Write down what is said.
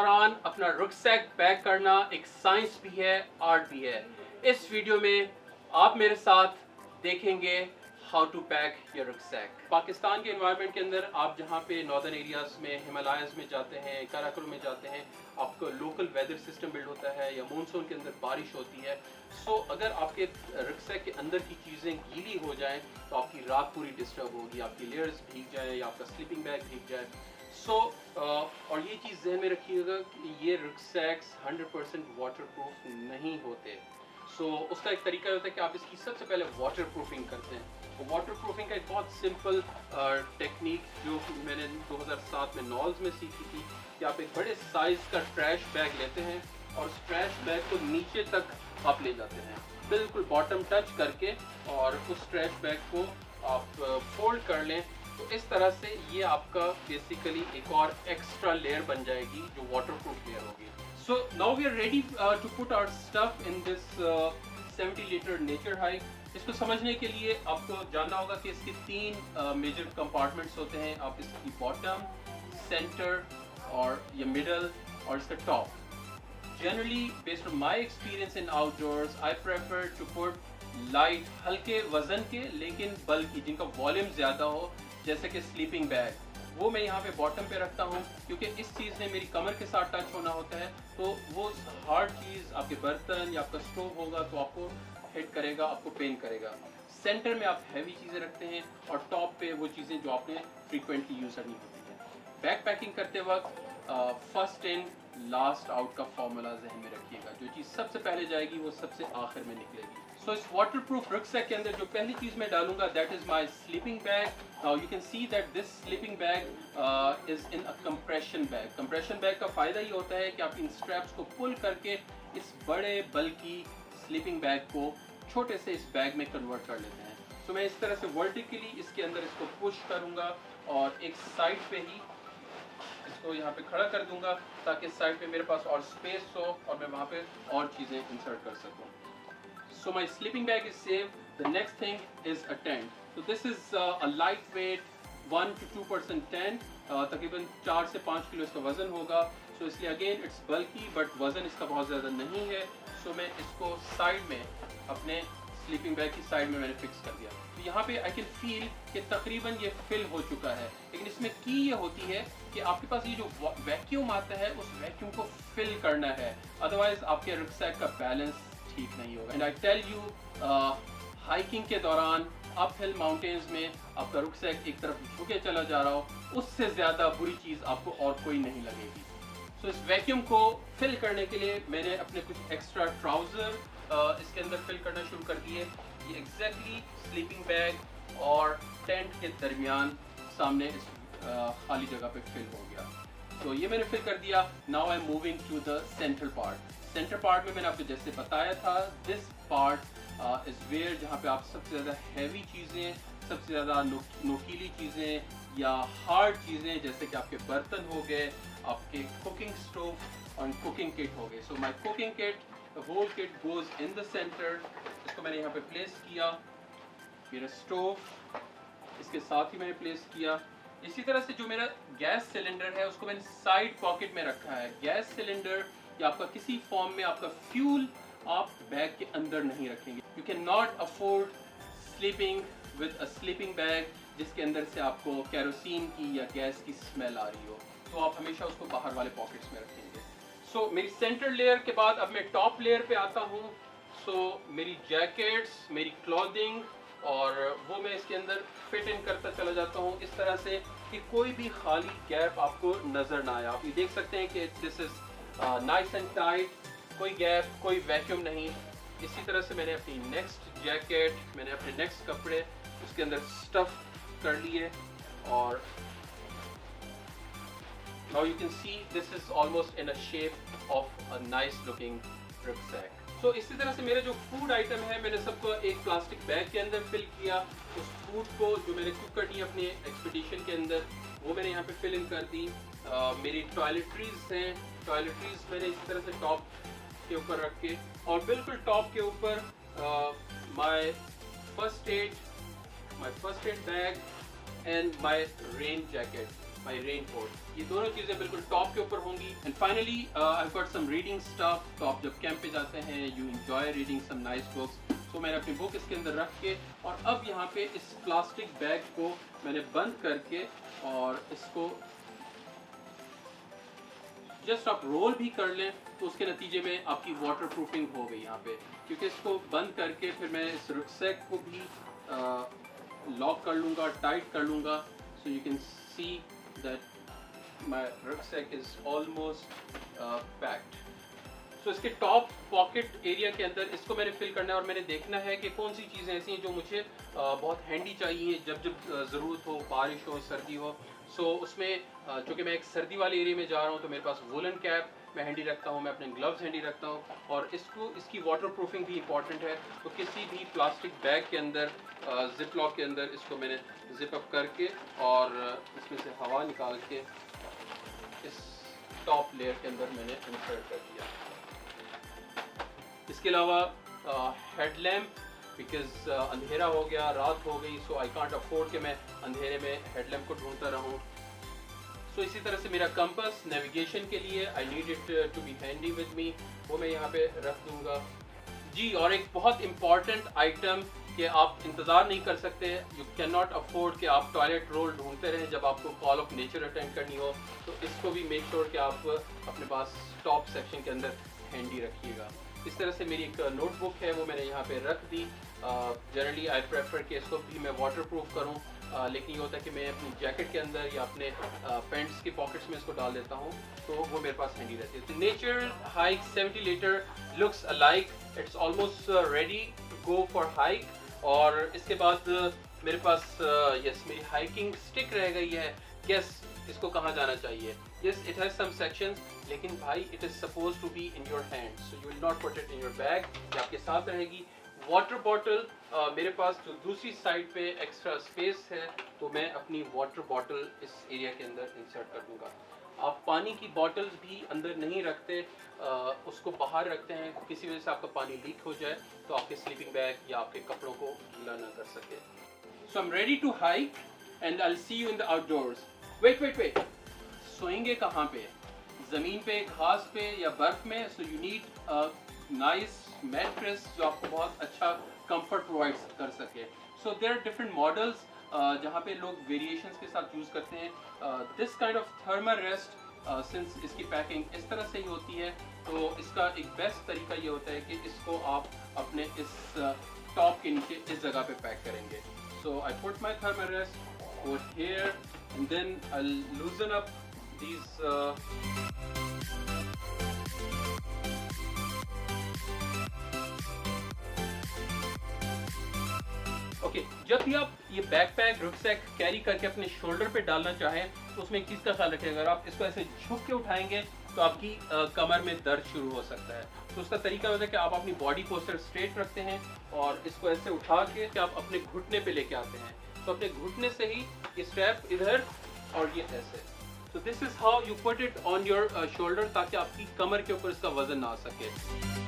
दौरान अपना रुकसैक पैक करना एक साइंस भी है, आर्ट भी है। इस वीडियो में आप मेरे साथ देखेंगे how to pack your rucksack. Pakistan के एनवायरनमेंट के अंदर आप जहाँ पे नॉर्दर्न एरियाज में, हिमालयाज में जाते हैं, काराकोरम में जाते हैं, आपको लोकल वेदर सिस्टम बिल्ड होता है या मानसून के अंदर बारिश होती है। सो अगर आपके रुकसैक के अंदर की चीज़ें गीली हो जाएं तो आपकी रात पूरी डिस्टर्ब होगी, आपकी लेयर्स भीग जाए या आपका स्लीपिंग बैग भीग जाए। और ये चीज़ जहन में रखिएगा कि ये रुकसैक्स 100% वाटरप्रूफ नहीं होते। उसका एक तरीका होता है कि आप इसकी सबसे पहले वाटर प्रूफिंग करते हैं। वाटर प्रूफिंग का एक बहुत सिंपल टेक्निक जो मैंने 2007 में नॉल्स में सीखी थी कि आप एक बड़े साइज़ का ट्रैश बैग लेते हैं और उस ट्रैश बैग को नीचे तक आप ले जाते हैं, बिल्कुल बॉटम टच करके, और उस ट्रैश बैग को आप फोल्ड कर लें। तो इस तरह से ये आपका बेसिकली एक और एक्स्ट्रा लेयर बन जाएगी जो वाटरप्रूफ लेयर होगी। So now we are ready to put our stuff in this 70 litre nature hike. इसको समझने के लिए आपको जानना होगा कि इसके 3 मेजर कंपार्टमेंट्स होते हैं। आप इसकी बॉटम, सेंटर और ये मिडल और इसका top. Generally, based on my experience in outdoors, I prefer to put light, हल्के वजन के लेकिन बल्कि जिनका वॉल्यूम ज़्यादा हो, जैसे कि स्लीपिंग बैग, वो मैं यहाँ पे बॉटम पे रखता हूँ क्योंकि इस चीज़ ने मेरी कमर के साथ टच होना होता है। तो वो हार्ड चीज़ आपके बर्तन या आपका स्टोव होगा तो आपको हिट करेगा, आपको पेन करेगा। सेंटर में आप हैवी चीज़ें रखते हैं और टॉप पे वो चीज़ें जो आपने फ्रीक्वेंटली यूज़ करनी होती है। बैग पैकिंग करते वक्त फर्स्ट इन लास्ट आउट का फॉर्मूला जहन में रखिएगा। जो चीज़ सबसे पहले जाएगी वो सबसे आखिर में निकलेगी। सो इस वाटरप्रूफ रुकसैक के अंदर जो पहली चीज़ मैं डालूंगा that is my sleeping bag. Now you can see that this sleeping bag is in a compression bag. Compression bag का फ़ायदा ये होता है कि आप इन स्ट्रैप्स को पुल करके इस बड़े बल्कि स्लीपिंग बैग को छोटे से इस बैग में कन्वर्ट कर लेते हैं। सो मैं इस तरह से वर्टिकली इसके अंदर इसको पुश करूँगा और एक साइड पे ही इसको यहाँ पे खड़ा कर दूंगा ताकि साइड पे मेरे पास और स्पेस हो और मैं वहाँ पे और चीज़ें इंसर्ट कर सकूँ। So my sleeping bag is save. The next thing is a tent. तो this is a light weight 1 to 2% tent. तकरीबन 4 से 5 किलो इसका वज़न होगा। सो इसलिए अगेन इट्स बल्कि बट वज़न इसका बहुत ज़्यादा नहीं है। सो मैं इसको साइड में अपने स्लीपिंग बैग की साइड में मैंने फिक्स कर दिया। तो यहाँ पे आई कैन फील कि तकरीबन ये फिल हो चुका है। लेकिन इसमें की ये होती है कि आपके पास ये जो वैक्यूम आता है उस वैक्यूम को फिल करना है, अदरवाइज आपके रुकसैक का बैलेंस ठीक नहीं होगा। And I tell you, hiking के दौरान अप हिल माउंटेन्स में आपका रुकसैक एक तरफ झुके चला जा रहा हो, उससे ज़्यादा बुरी चीज़ आपको और कोई नहीं लगेगी। सो इस वैक्यूम को फिल करने के लिए मैंने अपने कुछ एक्स्ट्रा ट्राउज़र इसके अंदर फिल करना शुरू कर दिए। ये एग्जैक्टली स्लीपिंग बैग और टेंट के दरमियान सामने इस खाली जगह पे फिल हो गया। तो ये मैंने फिल कर दिया। Now I am moving to the central part. Central part में मैंने आपको जैसे बताया था, दिस पार्ट इज़ वेयर जहाँ पे आप सबसे ज़्यादा हैवी चीज़ें, सबसे ज़्यादा नोकीली चीज़ें या हार्ड चीज़ें जैसे कि आपके बर्तन हो गए, आपके कुकिंग स्टोव और कुकिंग किट हो गए। So my cooking kit, the whole kit goes in the centre. इसको मैंने यहाँ पे प्लेस किया। मेरा स्टोव इसके साथ ही मैंने प्लेस किया। इसी तरह से जो मेरा गैस सिलेंडर है उसको मैंने साइड पॉकेट में रखा है। गैस सिलेंडर या आपका किसी फॉर्म में आपका फ्यूल आप बैग के अंदर नहीं रखेंगे। You can not afford sleeping with a sleeping bag जिसके अंदर से आपको केरोसिन की या गैस की स्मेल आ रही हो, तो आप हमेशा उसको बाहर वाले पॉकेट्स में रखेंगे। सो मेरी सेंटर लेयर के बाद अब मैं टॉप लेयर पे आता हूँ। मेरी जैकेट्स, मेरी क्लॉथिंग, और वो मैं इसके अंदर फिट इन करता चला जाता हूँ इस तरह से कि कोई भी खाली गैप आपको नज़र ना आए। आप ये देख सकते हैं कि this is nice and tight, कोई गैप, कोई वैक्यूम नहीं। इसी तरह से मैंने अपनी नेक्स्ट जैकेट, मैंने अपने नेक्स्ट कपड़े उसके अंदर स्टफ कर लिए और now you can see this is almost in a shape of a nice looking rucksack. So इसी तरह से मेरे जो फूड आइटम है मैंने सबको एक प्लास्टिक बैग के अंदर फिल किया। उस फूड को जो मैंने कुक करनी है अपने एक्सपीडिशन के अंदर वो मैंने यहाँ पे फिल इन कर दी। मेरी टॉयलेटरीज हैं, टॉयलेटरीज मैंने इसी तरह से टॉप के ऊपर रख के, और बिल्कुल टॉप के ऊपर my first aid bag and my rain jacket. My raincoat. ये दोनों चीज़ें बिल्कुल टॉप के ऊपर होंगी। And finally I got some reading stuff. तो आप जब कैंप पे जाते हैं you enjoy reading some nice books. तो मैंने अपनी बुक इसके अंदर रख के और अब यहाँ पे इस प्लास्टिक बैग को मैंने बंद करके और इसको जस्ट आप रोल भी कर लें तो उसके नतीजे में आपकी वाटर प्रूफिंग हो गई यहाँ पे। क्योंकि इसको बंद करके फिर मैं इस रुकसैक को भी लॉक कर लूँगा, टाइट कर लूँगा। So you can see that my rucksack is almost packed. So इसके टॉप पॉकेट एरिया के अंदर इसको मैंने फिल करना है और मैंने देखना है कि कौन सी चीज़ें ऐसी हैं जो मुझे बहुत हैंडी चाहिए जब जब ज़रूरत हो, बारिश हो, सर्दी हो। सो उसमें चूँकि मैं एक सर्दी वाले एरिया में जा रहा हूँ तो मेरे पास वुलन कैप मैं हैंडी रखता हूँ, मैं अपने ग्लव्स हैंडी रखता हूँ और इसकी वाटर प्रूफिंग भी इंपॉर्टेंट है। तो किसी भी प्लास्टिक बैग के अंदर जिप लॉक के अंदर इसको मैंने जिप अप करके और इसमें से हवा निकाल के इस टॉप लेयर के अंदर मैंने इंसर्ट कर दिया। इसके अलावा हेडलैम्प, बिकॉज अंधेरा हो गया, रात हो गई, सो आई कांट अफोर्ड कि मैं अंधेरे में हेडलैम्प को ढूंढता रहूं। सो इसी तरह से मेरा कंपास नेविगेशन के लिए I need it to be handy with me, वो मैं यहाँ पे रख दूंगा जी। और एक बहुत इम्पॉर्टेंट आइटम कि आप इंतज़ार नहीं कर सकते, यू कैन नॉट अफोर्ड कि आप टॉयलेट रोल ढूंढते रहें जब आपको कॉल ऑफ नेचर अटेंड करनी हो। तो इसको भी मेक श्योर कि आप अपने पास टॉप सेक्शन के अंदर हैंडी रखिएगा। इस तरह से मेरी एक नोटबुक है वो मैंने यहाँ पे रख दी। जनरली आई प्रेफर कि इसको भी मैं वाटर प्रूफ करूँ, लेकिन ये होता है कि मैं अपनी जैकेट के अंदर या अपने पैंट्स की पॉकेट्स में इसको डाल देता हूँ तो वो मेरे पास हैंडी रहती है। तो nature hike 70 litre looks alike, it's almost ready to go for hike. और इसके बाद मेरे पास यस मेरी हाइकिंग स्टिक रह गई है। यस इसको कहाँ जाना चाहिए? Yes it has some sections, लेकिन भाई it is suppose to be in your hand, so you will not put it in your bag, ये आपके साथ रहेगी। वाटर बॉटल मेरे पास जो दूसरी साइड पे एक्स्ट्रा स्पेस है तो मैं अपनी वाटर बॉटल इस एरिया के अंदर इंसर्ट कर दूंगा। आप पानी की बॉटल्स भी अंदर नहीं रखते, उसको बाहर रखते हैं, किसी वजह से आपका पानी लीक हो जाए तो आपके स्लीपिंग बैग या आपके कपड़ों को गीला ना कर सके। So I am ready to hike and I will see you in the outdoors. Wait, सोएंगे कहाँ पे? ज़मीन पे, घास पे या बर्फ में? So you need a nice mattress जो आपको बहुत अच्छा कंफर्ट प्रोवाइड कर सके। So there are different models जहाँ पे लोग वेरिएशंस के साथ यूज़ करते हैं। This kind of thermal rest since इसकी पैकिंग इस तरह से ही होती है तो इसका एक बेस्ट तरीका ये होता है कि इसको आप अपने इस टॉप के नीचे इस जगह पे पैक करेंगे। So I put my thermal rest over here and then I'll loosen up these okay. जब भी आप ये बैकपैक रुकसैक कैरी करके अपने शोल्डर पे डालना चाहें तो उसमें एक चीज़ का ख्याल रखिए, अगर आप इसको ऐसे झुक के उठाएंगे तो आपकी कमर में दर्द शुरू हो सकता है। तो उसका तरीका होता है कि आप अपनी बॉडी पोस्चर स्ट्रेट रखते हैं और इसको ऐसे उठा के आप अपने घुटने पे लेके आते हैं तो अपने घुटने से ही ये स्ट्रैप इधर और ये ऐसे। So this is how you put it on your shoulder ताकि आपकी कमर के ऊपर इसका वजन ना आ सके।